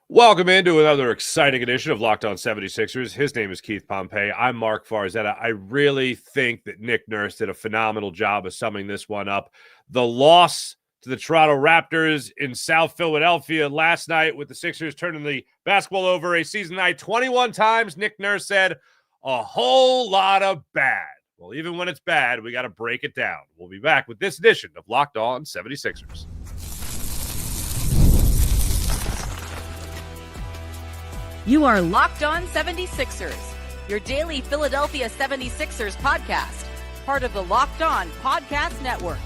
Welcome into another exciting edition of Locked On 76ers. His name is Keith Pompey. I'm Marc Farzetta. I really think that Nick Nurse did a phenomenal job of summing this one up. The loss to the Toronto Raptors in South Philadelphia last night with the Sixers turning the basketball over a season high 21 times, Nick Nurse said, a whole lot of bad. Well, even when it's bad, we got to break it down. We'll be back with this edition of Locked On 76ers. You are Locked On 76ers, your daily Philadelphia 76ers podcast, part of the Locked On Podcast Network,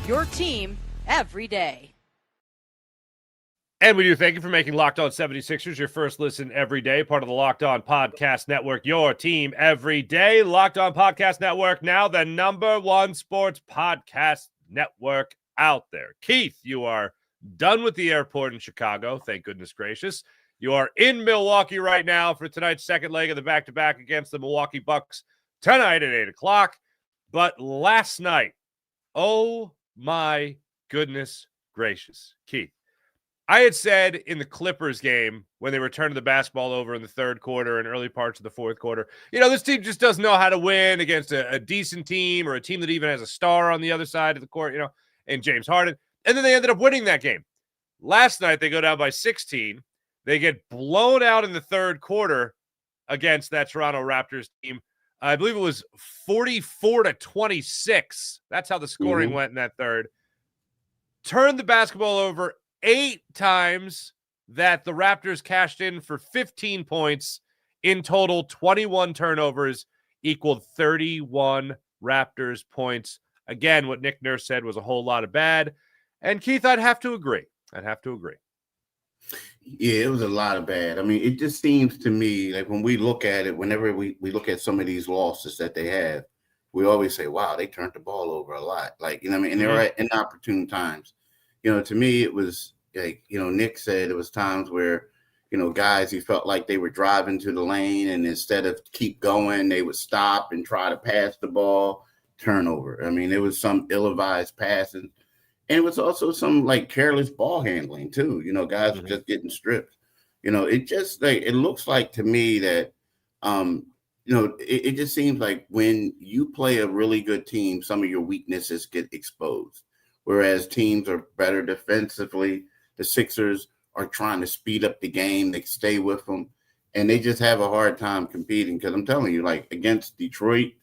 your team every day. And we do thank you for making Locked On 76ers your first listen every day, part of the Locked On Podcast Network, your team every day. Locked On Podcast Network, now the #1 sports podcast network out there. Keith, you are done with the airport in Chicago, thank goodness gracious. You are in Milwaukee right now for tonight's second leg of the back-to-back against the Milwaukee Bucks tonight at 8 o'clock. But last night, oh my goodness gracious, Keith, I had said in the Clippers game when they were turning the basketball over in the third quarter and early parts of the fourth quarter, this team just doesn't know how to win against a decent team or a team that even has a star on the other side of the court, and James Harden. And then they ended up winning that game. Last night, they go down by 16. They get blown out in the third quarter against that Toronto Raptors team. I believe it was 44-26. That's how the scoring went in that third. Turned the basketball over 8 times that the Raptors cashed in for 15 points. In total, 21 turnovers equaled 31 Raptors points. Again, what Nick Nurse said was a whole lot of bad. And Keith, I'd have to agree. Yeah, it was a lot of bad. I mean, it just seems to me like when we look at it, whenever we look at some of these losses that they have, we always say, wow, they turned the ball over a lot. Like, and they're at inopportune times. To me, it was like, Nick said it was times where, guys, he felt like they were driving to the lane and instead of keep going, they would stop and try to pass the ball, turnover. I mean, there was some ill-advised passing. And it was also some like careless ball handling too. Guys were just getting stripped. It just like it looks like to me that it just seems like when you play a really good team, some of your weaknesses get exposed. Whereas teams are better defensively, the Sixers are trying to speed up the game, they stay with them, and they just have a hard time competing. Because I'm telling you, like against Detroit,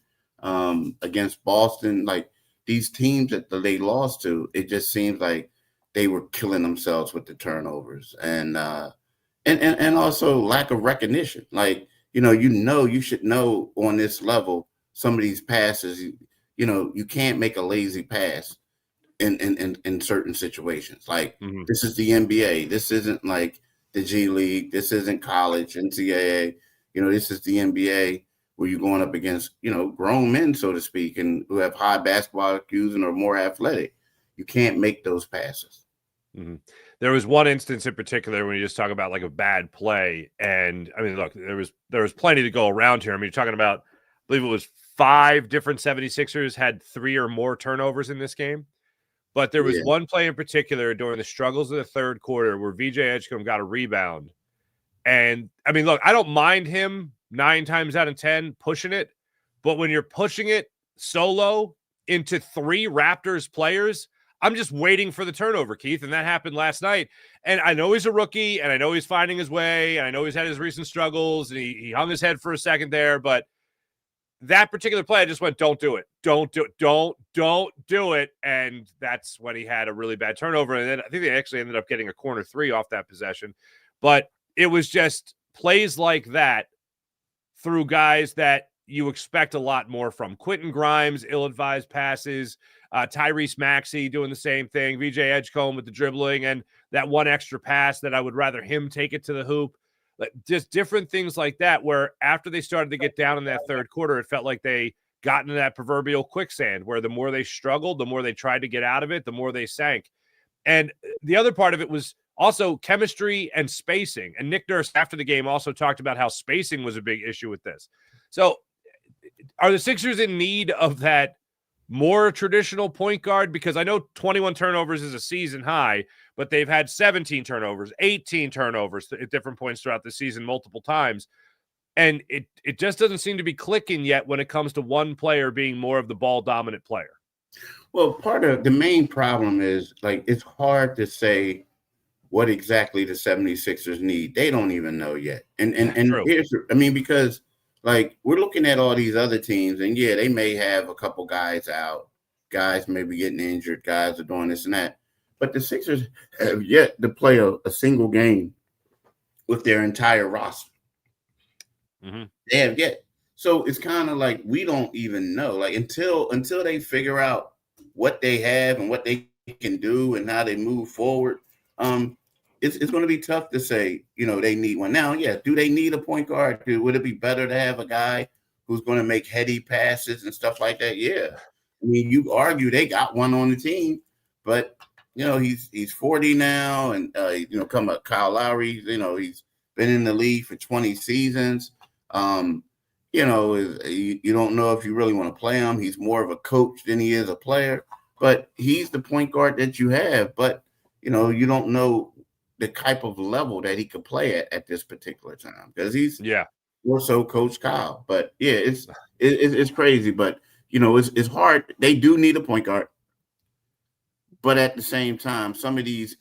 against Boston, like these teams that they lost to, it just seems like they were killing themselves with the turnovers and also lack of recognition. Like, you should know on this level, some of these passes, you can't make a lazy pass in certain situations. Like this is the NBA. This isn't like the G League. This isn't college, NCAA. This is the NBA. Where you're going up against, grown men, so to speak, and who have high basketball IQs and are more athletic. You can't make those passes. There was one instance in particular when you just talk about like a bad play. And I mean, look, there was plenty to go around here. I mean, you're talking about, I believe it was 5 different 76ers had 3 or more turnovers in this game. But there was one play in particular during the struggles of the third quarter where VJ Edgecombe got a rebound. And I mean, look, I don't mind him 9 times out of 10 pushing it, but when you're pushing it solo into 3 Raptors players, I'm just waiting for the turnover, Keith, and that happened last night. And I know he's a rookie, and I know he's finding his way, and I know he's had his recent struggles, and he hung his head for a second there, but that particular play, I just went, don't do it. Don't do it. And that's when he had a really bad turnover, and then I think they actually ended up getting a corner 3 off that possession. But it was just plays like that through guys that you expect a lot more from. Quentin Grimes, ill-advised passes, Tyrese Maxey doing the same thing, VJ Edgecombe with the dribbling, and that one extra pass that I would rather him take it to the hoop. Just different things like that where after they started to get down in that third quarter, it felt like they got into that proverbial quicksand where the more they struggled, the more they tried to get out of it, the more they sank. And the other part of it was also chemistry and spacing. And Nick Nurse, after the game, also talked about how spacing was a big issue with this. So are the Sixers in need of that more traditional point guard? Because I know 21 turnovers is a season high, but they've had 17 turnovers, 18 turnovers at different points throughout the season multiple times. And it just doesn't seem to be clicking yet when it comes to one player being more of the ball dominant player. Well, part of the main problem is, like, it's hard to say what exactly the 76ers need. They don't even know yet. And True. because like we're looking at all these other teams, and yeah, they may have a couple guys out, guys may be getting injured, guys are doing this and that. But the Sixers have yet to play a single game with their entire roster. Mm-hmm. They have yet. So it's kind of like we don't even know. Like until they figure out what they have and what they can do and how they move forward, it's going to be tough to say, they need one. Now, yeah, do they need a point guard? Would it be better to have a guy who's going to make heady passes and stuff like that? Yeah. I mean, you argue they got one on the team, but, he's 40 now, and, come up Kyle Lowry, he's been in the league for 20 seasons. You don't know if you really want to play him. He's more of a coach than he is a player, but he's the point guard that you have. But, you don't know the type of level that he could play at this particular time, because he's more so Coach Kyle. But yeah, it's crazy, but it's hard. They do need a point guard, but at the same time, some of these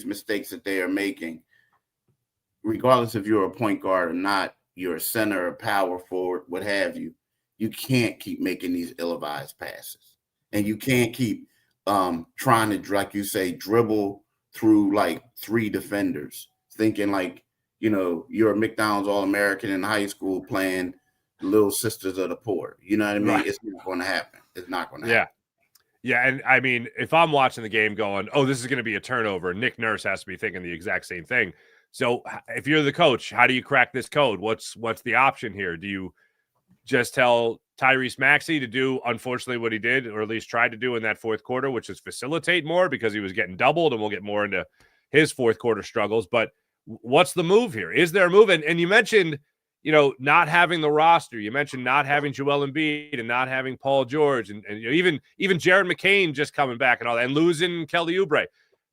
mistakes that they are making, regardless if you're a point guard or not, you're a center, a power forward, what have you, you can't keep making these ill-advised passes, and you can't keep trying to, like you say, dribble through like three defenders, thinking like, you're a McDonald's All-American in high school playing Little Sisters of the Poor. You know what I mean? Right. It's not going to happen. It's not going to happen. Yeah. And I mean, if I'm watching the game going, oh, this is going to be a turnover, Nick Nurse has to be thinking the exact same thing. So if you're the coach, how do you crack this code? What's the option here? Do you just tell Tyrese Maxey to do, unfortunately, what he did, or at least tried to do in that fourth quarter, which is facilitate more because he was getting doubled, and we'll get more into his fourth quarter struggles. But what's the move here? Is there a move? And you mentioned, not having the roster. You mentioned not having Joel Embiid and not having Paul George, and even Jared McCain just coming back and all that, and losing Kelly Oubre.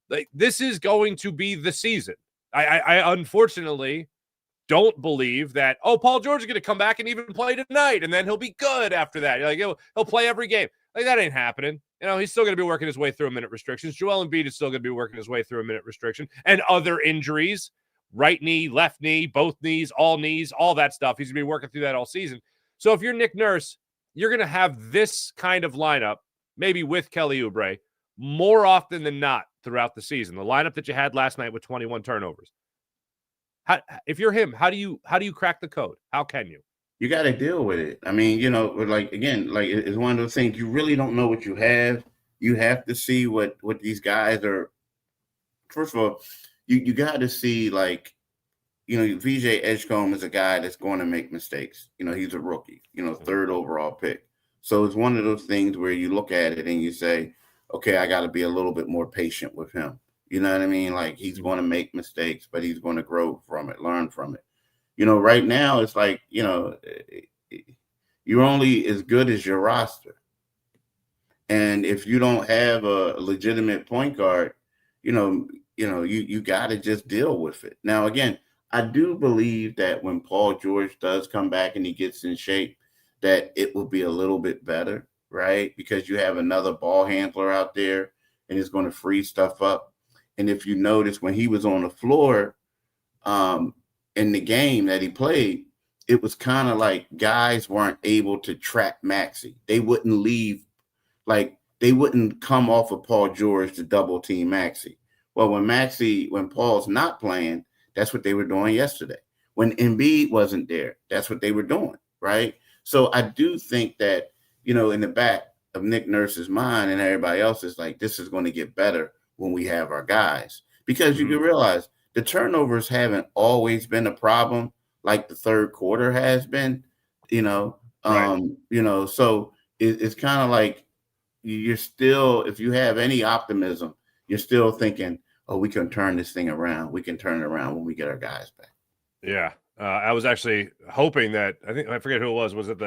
Like, this is going to be the season. I unfortunately don't believe that, Paul George is going to come back and even play tonight, and then he'll be good after that. Like, he'll play every game. Like, that ain't happening. He's still going to be working his way through a minute restrictions. Joel Embiid is still going to be working his way through a minute restriction, and other injuries, right knee, left knee, both knees, all that stuff. He's going to be working through that all season. So if you're Nick Nurse, you're going to have this kind of lineup, maybe with Kelly Oubre, more often than not throughout the season. The lineup that you had last night with 21 turnovers. If you're him, how do you crack the code? How can you? You got to deal with it. I mean, it's one of those things, you really don't know what you have. You have to see what these guys are. First of all, you got to see, like, VJ Edgecombe is a guy that's going to make mistakes. He's a rookie, third overall pick. So it's one of those things where you look at it and you say, okay, I got to be a little bit more patient with him. You know what I mean? Like, he's going to make mistakes, but he's going to grow from it, learn from it. Right now it's like, you're only as good as your roster. And if you don't have a legitimate point guard, you got to just deal with it. Now, again, I do believe that when Paul George does come back and he gets in shape, that it will be a little bit better, right? Because you have another ball handler out there, and it's going to free stuff up. And if you notice, when he was on the floor in the game that he played, it was kind of like guys weren't able to trap Maxey. They wouldn't leave, like they wouldn't come off of Paul George to double team Maxey. Well, when Paul's not playing, that's what they were doing yesterday. When Embiid wasn't there, that's what they were doing, right? So I do think that, in the back of Nick Nurse's mind and everybody else is like, this is going to get better when we have our guys. Because you can realize the turnovers haven't always been a problem like the third quarter has been, right. So it's kind of like you're still, if you have any optimism, you're still thinking, oh, we can turn this thing around. We can turn it around when we get our guys back. Yeah. I was actually hoping that, I forget who it was. Was it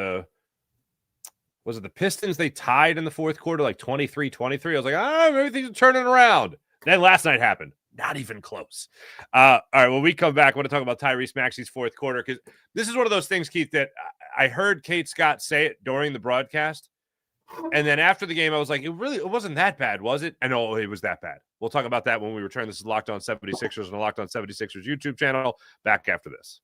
was it the Pistons? They tied in the fourth quarter, like 23-23. I was like, maybe things are turning around. Then last night happened. Not even close. All right, when we come back, I want to talk about Tyrese Maxey's fourth quarter, because this is one of those things, Keith, that I heard Kate Scott say it during the broadcast. And then after the game, I was like, it wasn't that bad, was it? I know it was that bad. We'll talk about that when we return. This is Locked On 76ers and the Locked On 76ers YouTube channel. Back after this.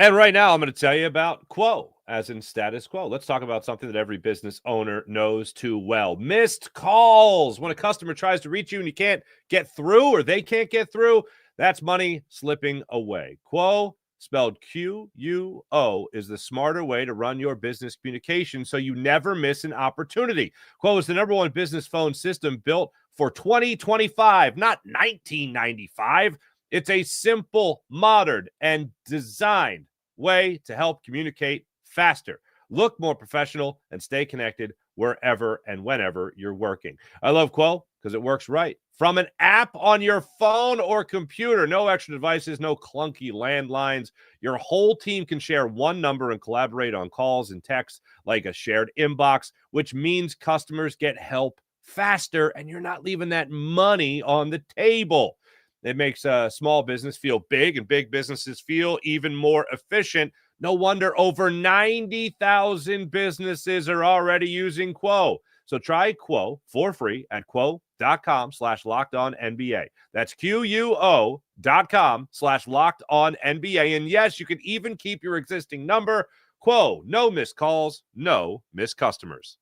And right now, I'm going to tell you about Quo, as in status quo. Let's talk about something that every business owner knows too well. Missed calls. When a customer tries to reach you and you can't get through, or they can't get through, that's money slipping away. Quo, spelled Q-U-O, is the smarter way to run your business communication so you never miss an opportunity. Quo is the #1 business phone system built for 2025, not 1995. It's a simple, modern, and designed way to help communicate faster, look more professional, and stay connected wherever and whenever you're working. I love Quo because it works right from an app on your phone or computer. No extra devices, no clunky landlines. Your whole team can share one number and collaborate on calls and texts like a shared inbox, which means customers get help faster and you're not leaving that money on the table. It makes a small business feel big, and big businesses feel even more efficient. No wonder over 90,000 businesses are already using Quo. So try Quo for free at quo.com/LockedOnNBA. That's QUO.com/LockedOnNBA. And yes, you can even keep your existing number. Quo, no missed calls, no missed customers.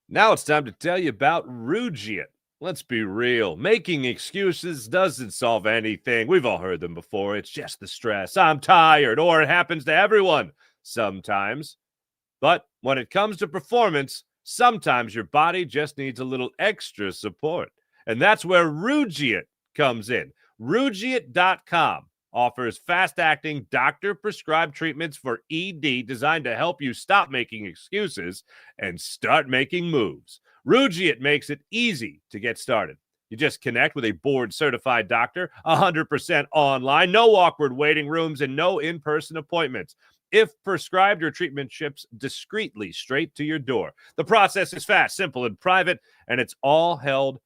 Now it's time to tell you about Rugiet. Let's be real. Making excuses doesn't solve anything. We've all heard them before. It's just the stress. I'm tired, or it happens to everyone sometimes. But when it comes to performance, sometimes your body just needs a little extra support. And that's where Rugiet comes in. Rugiet.com offers fast-acting, doctor-prescribed treatments for ED designed to help you stop making excuses and start making moves. Rugiet makes it easy to get started. You just connect with a board-certified doctor, 100% online, no awkward waiting rooms, and no in-person appointments. If prescribed, your treatment ships discreetly straight to your door. The process is fast, simple, and private, and it's all handled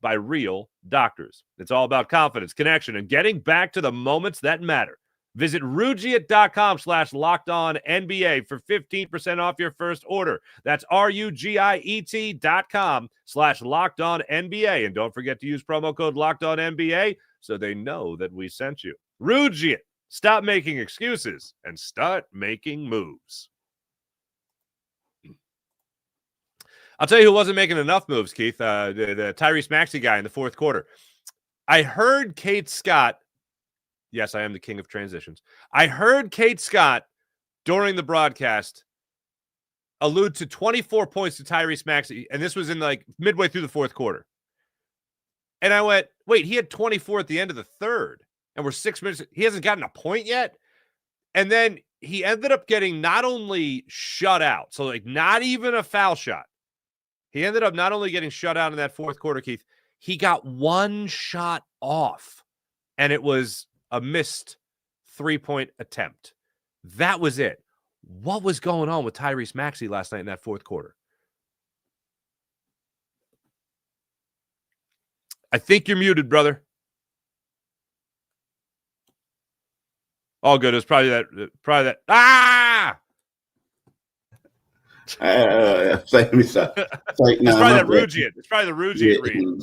by real doctors. It's all about confidence, connection, and getting back to the moments that matter. Visit Rugiet.com/LockedOnNBA for 15% off your first order. That's RUGIET.com/LockedOnNBA. And don't forget to use promo code LockedOnNBA so they know that we sent you. Rugiet. Stop making excuses and start making moves. I'll tell you who wasn't making enough moves, Keith. The Tyrese Maxey guy in the fourth quarter. I heard Kate Scott. Yes, I am the king of transitions. I heard Kate Scott during the broadcast allude to 24 points to Tyrese Maxey, and this was in like midway through the fourth quarter. And I went, wait, he had 24 at the end of the third, and we're 6 minutes. He hasn't gotten a point yet. And then he ended up getting not only shut out, so like not even a foul shot. He ended up not only getting shut out in that fourth quarter, Keith, he got one shot off, and it was a missed three-point attempt. That was it. What was going on with Tyrese Maxey last night in that fourth quarter? I think you're muted, brother. All good. It was probably that. Ah! It's like, it's probably that Rugiet. It's probably the Rugiet read.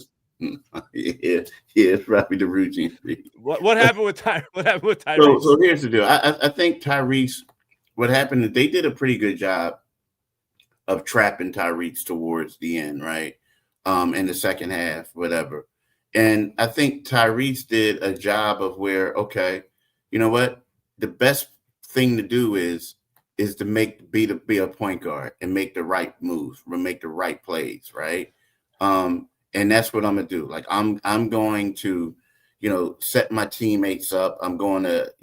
Yeah, it's probably the Rugiet read. What happened with Tyrese? So here's the deal. I think Tyrese, what happened is they did a pretty good job of trapping Tyrese towards the end, right? In the second half, whatever. And I think Tyrese did a job of where, okay, you know what? The best thing to do is to be a point guard and make the right moves, make the right plays, right? And that's what I'm gonna do. Like I'm going to, set my teammates up. I'm going to,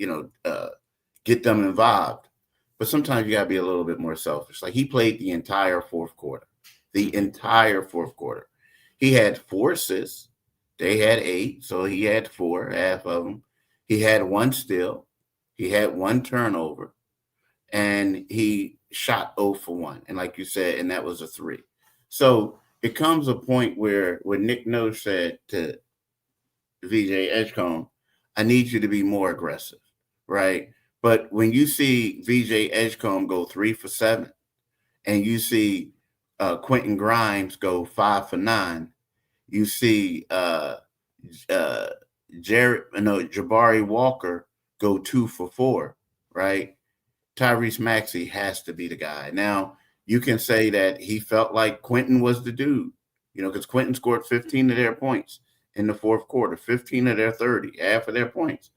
get them involved. But sometimes you gotta be a little bit more selfish. Like he played the entire fourth quarter. He had 4 assists. They had 8, so he had 4, half of them. He had one steal, he had one turnover, and he shot 0 for 1. And like you said, and that was a 3. So it comes a point where Nick Nurse said to VJ Edgecombe, I need you to be more aggressive, right? But when you see VJ Edgecombe go 3 for 7, and you see Quentin Grimes go 5 for 9, you see Jabari Walker go 2 for 4, right? Tyrese Maxey has to be the guy. Now, you can say that he felt like Quentin was the dude, because Quentin scored 15 of their points in the fourth quarter, 15 of their 30, half of their points.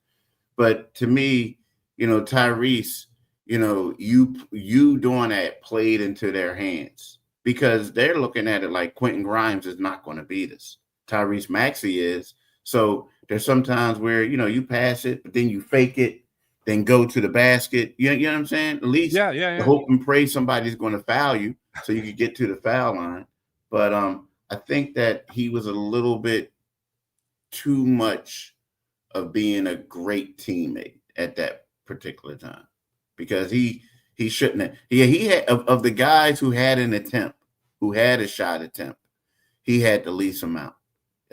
But to me, Tyrese, you doing that played into their hands because they're looking at it like Quentin Grimes is not going to beat us. Tyrese Maxey is. So there's sometimes where, you pass it, but then you fake it, then go to the basket. You know what I'm saying? At least hope and pray somebody's going to foul you so you can get to the foul line. But I think that he was a little bit too much of being a great teammate at that particular time because he shouldn't have. He had of the guys who had an attempt, who had a shot attempt, he had the least amount.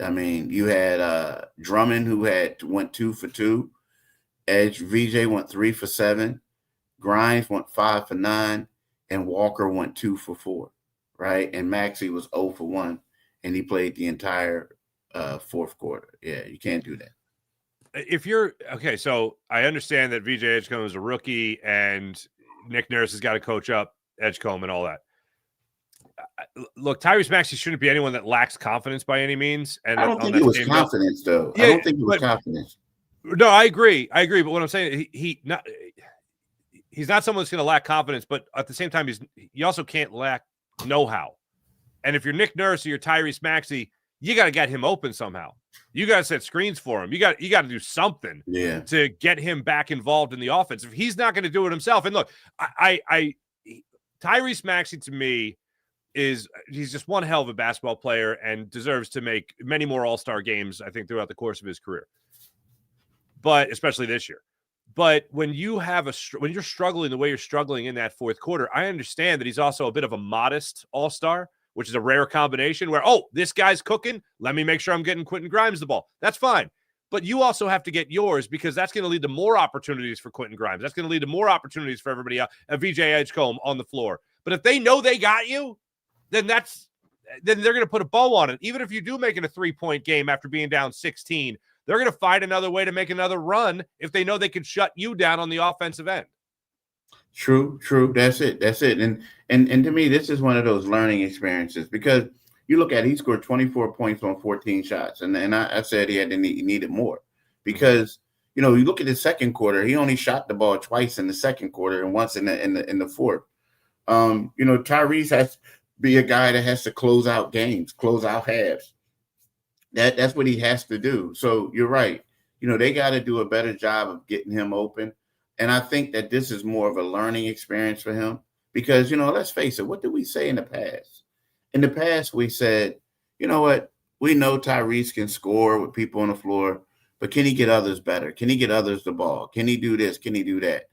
I mean, you had Drummond who went 2 for 2. VJ went 3 for 7. Grimes went 5 for 9, and Walker went 2 for 4, right? And Maxey was 0 for 1, and he played the entire fourth quarter. Yeah, you can't do that. If you're okay, so I understand that VJ Edgecombe is a rookie, and Nick Nurse has got to coach up Edgecombe and all that. Look, Tyrese Maxey shouldn't be anyone that lacks confidence by any means. And I don't think it was confidence, though. Yeah, I don't think it was confidence. No, I agree. But what I'm saying, he's not someone that's going to lack confidence, but at the same time, you also can't lack know-how. And if you're Nick Nurse or you're Tyrese Maxey, you got to get him open somehow. You got to set screens for him. You got to do something to get him back involved in the offense. If he's not going to do it himself, and look, Tyrese Maxey to me he's just one hell of a basketball player and deserves to make many more All-Star games, I think, throughout the course of his career. But especially this year. But when you have when you're struggling the way you're struggling in that fourth quarter, I understand that he's also a bit of a modest all-star, which is a rare combination where, this guy's cooking. Let me make sure I'm getting Quentin Grimes the ball. That's fine. But you also have to get yours because that's going to lead to more opportunities for Quentin Grimes. That's going to lead to more opportunities for everybody else, VJ Edgecombe on the floor. But if they know they got you, then they're going to put a bow on it. Even if you do make it a 3-point game after being down 16, they're going to find another way to make another run if they know they can shut you down on the offensive end. True. That's it. And to me, this is one of those learning experiences because you look at it, he scored 24 points on 14 shots. And I said he needed more because, you look at the second quarter, he only shot the ball twice in the second quarter and once in the fourth. Tyrese has to be a guy that has to close out games, close out halves. That's what he has to do. So you're right. They got to do a better job of getting him open. And I think that this is more of a learning experience for him because, let's face it, what did we say in the past? In the past, we said, you know what? We know Tyrese can score with people on the floor, but can he get others better? Can he get others the ball? Can he do this? Can he do that?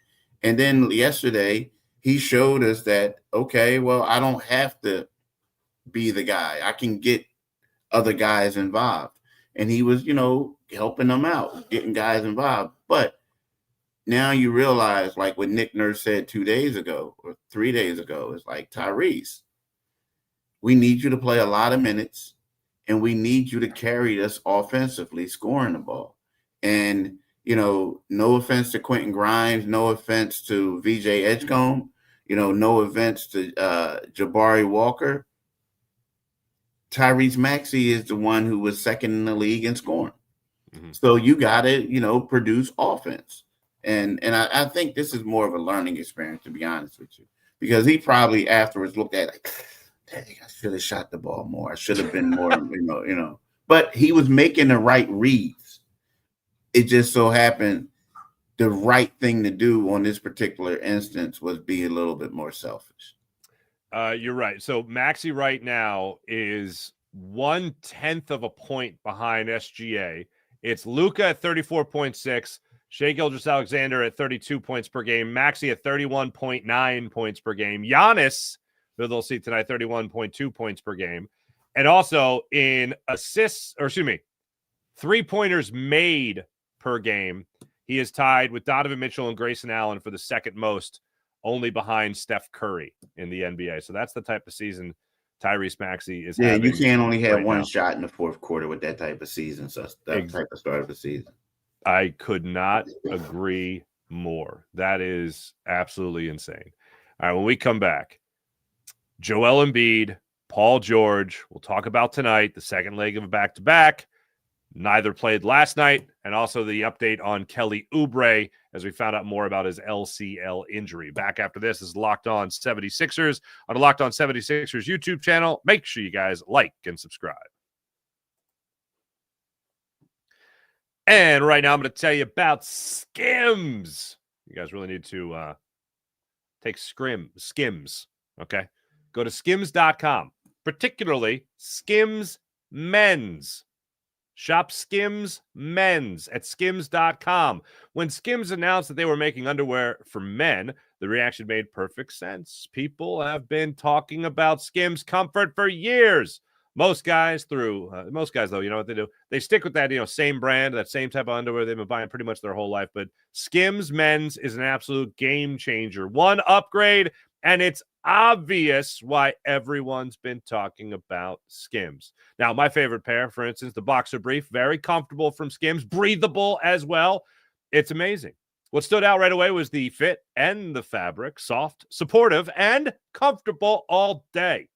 And then yesterday, he showed us that, okay, well, I don't have to be the guy. I can get other guys involved. And he was, helping them out, getting guys involved. But now you realize, like what Nick Nurse said 2 days ago or 3 days ago, is like, Tyrese, we need you to play a lot of minutes and we need you to carry us offensively, scoring the ball. And, no offense to Quentin Grimes, no offense to VJ Edgecombe, no offense to Jabari Walker. Tyrese Maxey is the one who was second in the league in scoring. Mm-hmm. So you got to, produce offense. And I think this is more of a learning experience, to be honest with you, because he probably afterwards looked at it like, dang, I should have shot the ball more. I should have been more, but he was making the right reads. It just so happened the right thing to do on this particular instance was be a little bit more selfish. You're right. So Maxey right now is 1/10 of a point behind SGA. It's Luka at 34.6, Shai Gilgeous-Alexander at 32 points per game. Maxey at 31.9 points per game. Giannis, who they'll see tonight, 31.2 points per game. And also in assists, or excuse me, three-pointers made per game, he is tied with Donovan Mitchell and Grayson Allen for the second most, only behind Steph Curry in the NBA. So that's the type of season Tyrese Maxey is having. You can't only have right one now. shot in the fourth quarter with that type of season. So that type of start of the season. I could not agree more. That is absolutely insane. All right, when we come back, Joel Embiid, Paul George, we'll talk about tonight, the second leg of a back-to-back. Neither played last night, and also the update on Kelly Oubre as we found out more about his LCL injury. Back after this is Locked On 76ers on the Locked On 76ers YouTube channel. Make sure you guys like and subscribe. And right now I'm going to tell you about SKIMS. You guys really need to take SKIMS, okay? Go to skims.com, particularly SKIMS Men's. Shop SKIMS Men's at skims.com. When SKIMS announced that they were making underwear for men, the reaction made perfect sense. People have been talking about SKIMS comfort for years. Most guys, though, you know what they do? They stick with that, same brand, that same type of underwear they've been buying pretty much their whole life. But SKIMS Men's is an absolute game changer. One upgrade, and it's obvious why everyone's been talking about SKIMS. Now, my favorite pair, for instance, the boxer brief, very comfortable from SKIMS, breathable as well. It's amazing. What stood out right away was the fit and the fabric, soft, supportive, and comfortable all day.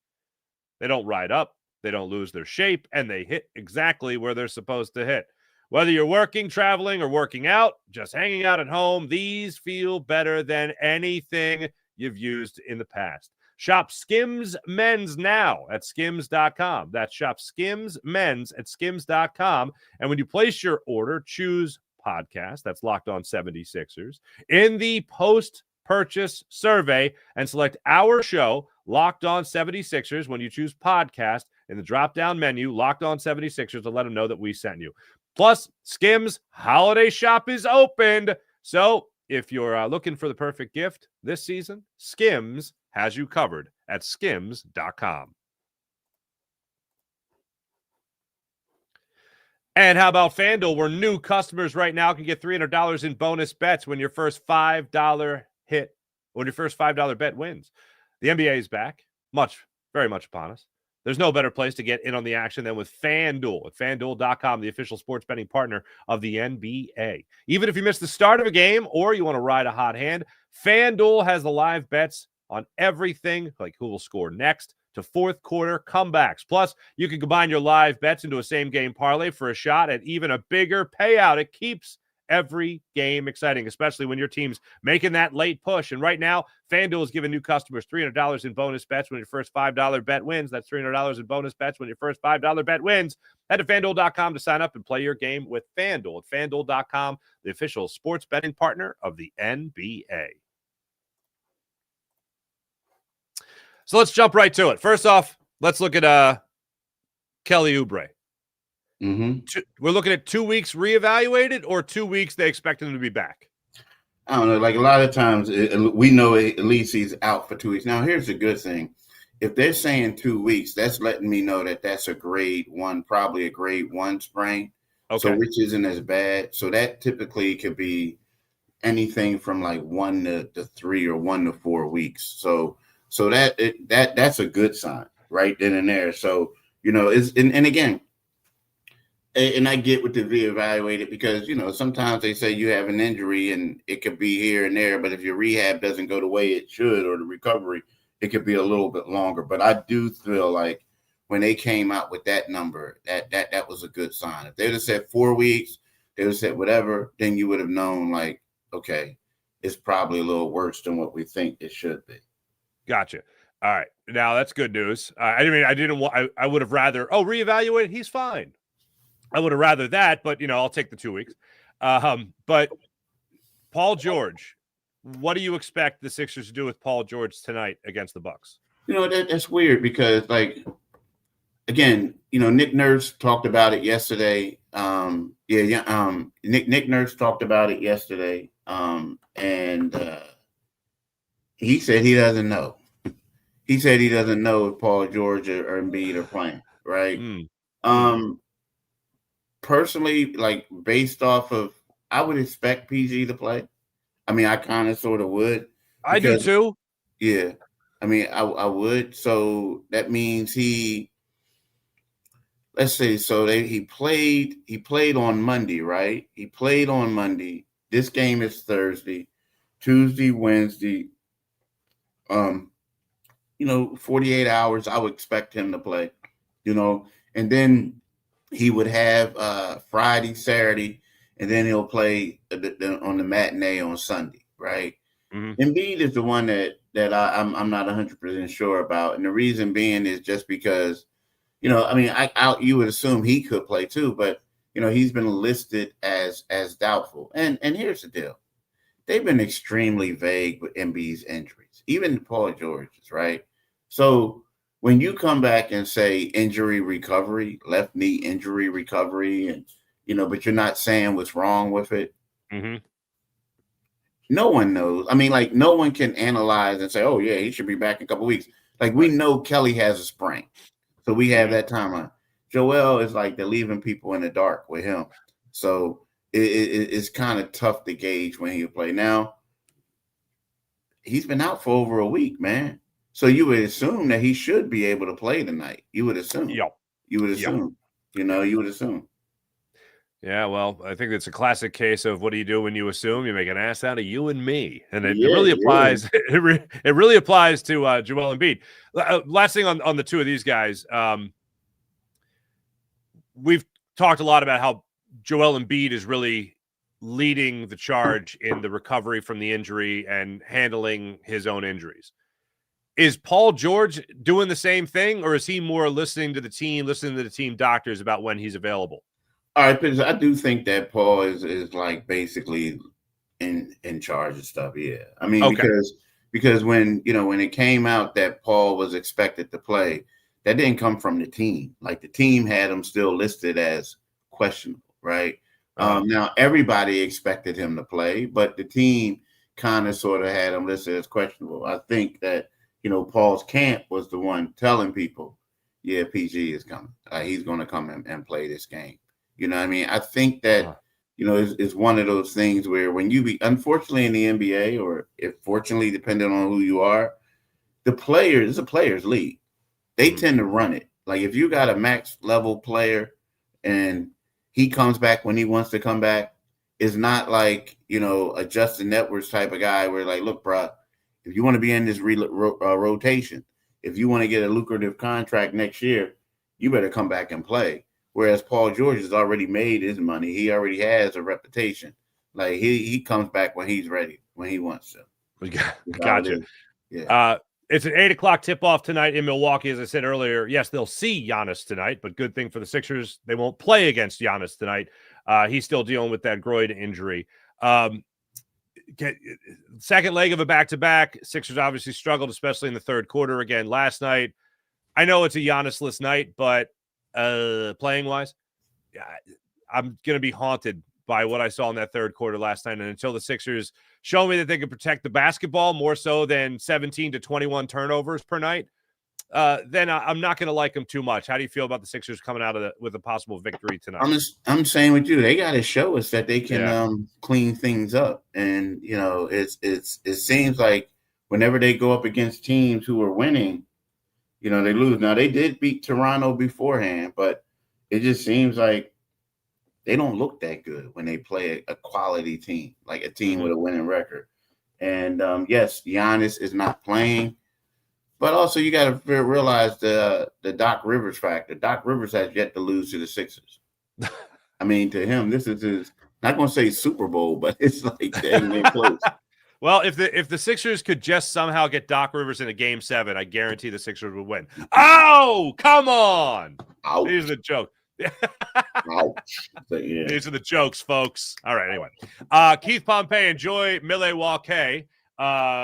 They don't ride up, they don't lose their shape, and they hit exactly where they're supposed to hit. Whether you're working, traveling, or working out, just hanging out at home, these feel better than anything you've used in the past. Shop SKIMS Men's now at skims.com. That's shop SKIMS Men's at skims.com. And when you place your order, choose podcast. That's Locked On 76ers. In the post-purchase survey, and select our show, Locked On 76ers, when you choose podcast in the drop-down menu, Locked On 76ers, to let them know that we sent you. Plus, SKIMS Holiday Shop is opened. So if you're looking for the perfect gift this season, SKIMS has you covered at skims.com. And how about FanDuel, where new customers right now can get $300 in bonus bets when your first $5 bet wins. The NBA is back, very much upon us. There's no better place to get in on the action than with FanDuel. At FanDuel.com, the official sports betting partner of the NBA. Even if you missed the start of a game or you want to ride a hot hand, FanDuel has the live bets on everything, like who will score next to fourth quarter comebacks. Plus, you can combine your live bets into a same-game parlay for a shot at even a bigger payout. It keeps every game exciting, especially when your team's making that late push. And right now, FanDuel is giving new customers $300 in bonus bets when your first $5 bet wins. That's $300 in bonus bets when your first $5 bet wins. Head to FanDuel.com to sign up and play your game with FanDuel. At FanDuel.com, the official sports betting partner of the NBA. So let's jump right to it. First off, let's look at Kelly Oubre. Mm-hmm. We're looking at 2 weeks reevaluated, or 2 weeks they expect him to be back? I don't know. Like a lot of times, we know at least he's out for 2 weeks. Now, here's the good thing. If they're saying 2 weeks, that's letting me know that that's a grade one, probably a grade one sprain. Okay. So which isn't as bad. So that typically could be anything from like 1 to 3 or 1 to 4 weeks. So that's a good sign right then and there. So, it's, and again, and I get with the reevaluated because, sometimes they say you have an injury and it could be here and there, but if your rehab doesn't go the way it should or the recovery, it could be a little bit longer. But I do feel like when they came out with that number, that was a good sign. If they would have said 4 weeks, they would have said whatever, then you would have known like, okay, it's probably a little worse than what we think it should be. Gotcha. All right. Now that's good news. I would have rather, reevaluate. He's fine. I would have rather that, but I'll take the 2 weeks. But Paul George, what do you expect the Sixers to do with Paul George tonight against the Bucks? That's weird because like again, Nick Nurse talked about it yesterday. Nick Nurse talked about it yesterday. And he said he doesn't know. He said he doesn't know if Paul George or Embiid are playing, right? Personally, like based off of, I would expect PG to play. I mean, I kind of sort of would. I do too. Yeah. I mean, I would. So that means let's see. So he played on Monday, right? He played on Monday. This game is Thursday, Tuesday, Wednesday. 48 hours, I would expect him to play, and then he would have Friday, Saturday, and then he'll play on the matinee on Sunday, right? Embiid is the one that I'm not 100% sure about, and the reason being is just because, you would assume he could play too, but he's been listed as doubtful, and here's the deal. They've been extremely vague with Embiid's injuries, even Paul George's, right? So when you come back and say injury recovery, left knee injury recovery, and but you're not saying what's wrong with it, no one knows. I mean, like no one can analyze and say, oh yeah, he should be back in a couple of weeks. Like we know Kelly has a sprain, so we have that timeline. Joel is like they're leaving people in the dark with him, so it's kind of tough to gauge when he'll play. Now, he's been out for over a week, man. So you would assume that he should be able to play tonight. You would assume. Yep. You would assume. Yep. You would assume. Yeah, well, I think it's a classic case of what do you do when you assume? You make an ass out of you and me, and it really applies. Yeah. It really applies to Joel Embiid. Last thing on the two of these guys, we've talked a lot about how Joel Embiid is really leading the charge in the recovery from the injury and handling his own injuries. Is Paul George doing the same thing, or is he more listening to the team doctors about when he's available? All right, because I do think that Paul is like basically in charge of stuff. Yeah, I mean, because when it came out that Paul was expected to play, that didn't come from the team. Like the team had him still listed as questionable, right? Now everybody expected him to play, but the team kind of sort of had him listed as questionable. I think that Paul's camp was the one telling people, yeah, PG is coming. He's going to come and play this game. You know what I mean? I think that, it's one of those things where when unfortunately in the NBA, or if fortunately, depending on who you are, it's a players league. They tend to run it. Like if you got a max level player and he comes back when he wants to come back, it's not like, a Justin Edwards type of guy where like, look, bro, if you want to be in this rotation, if you want to get a lucrative contract next year, you better come back and play. Whereas Paul George has already made his money. He already has a reputation. Like he comes back when he's ready, when he wants to. Gotcha. Yeah. It's an 8:00 tip-off tonight in Milwaukee. As I said earlier, yes, they'll see Giannis tonight, but good thing for the Sixers, they won't play against Giannis tonight. He's still dealing with that groin injury. Second leg of a back-to-back. Sixers obviously struggled, especially in the third quarter again last night. I know it's a Giannis-less night, but playing-wise, I'm going to be haunted by what I saw in that third quarter last night. And until the Sixers show me that they can protect the basketball more so than 17 to 21 turnovers per night, then I'm not going to like them too much. How do you feel about the Sixers coming out of with a possible victory tonight? I'm saying with you, they got to show us that they can clean things up. And it seems like whenever they go up against teams who are winning, they lose. Now they did beat Toronto beforehand, but it just seems like they don't look that good when they play a quality team, like a team with a winning record. And yes, Giannis is not playing. But also, you got to realize the Doc Rivers factor. Doc Rivers has yet to lose to the Sixers. I mean, to him, this is his, not going to say Super Bowl, but it's like dang close. Well, if the Sixers could just somehow get Doc Rivers in a Game 7, I guarantee the Sixers would win. Oh, come on! Ouch. Here's the joke. Ouch. These are the jokes, folks. All right, anyway. Keith Pompey, enjoy Milwaukee.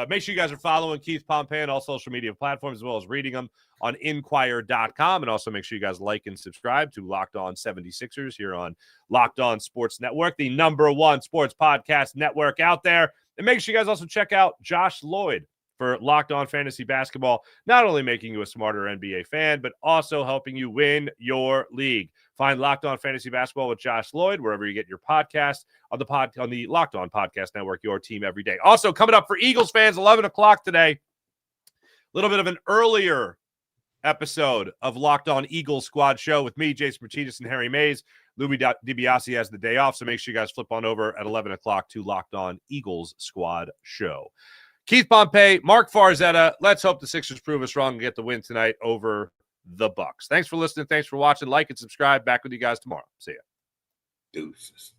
Make sure you guys are following Keith Pompey on all social media platforms, as well as reading them on Inquirer.com. And also make sure you guys like and subscribe to Locked On 76ers here on Locked On Sports Network, the #1 sports podcast network out there. And make sure you guys also check out Josh Lloyd for Locked On Fantasy Basketball, not only making you a smarter NBA fan, but also helping you win your league. Find Locked On Fantasy Basketball with Josh Lloyd wherever you get your podcast on the Locked On Podcast Network, your team every day. Also, coming up for Eagles fans, 11 o'clock today, a little bit of an earlier episode of Locked On Eagles Squad Show with me, Jason Martinez, and Harry Mays. Louis DiBiase has the day off, so make sure you guys flip on over at 11 o'clock to Locked On Eagles Squad Show. Keith Pompey, Marc Farzetta. Let's hope the Sixers prove us wrong and get the win tonight over the Bucks. Thanks for listening. Thanks for watching. Like and subscribe. Back with you guys tomorrow. See ya. Deuces.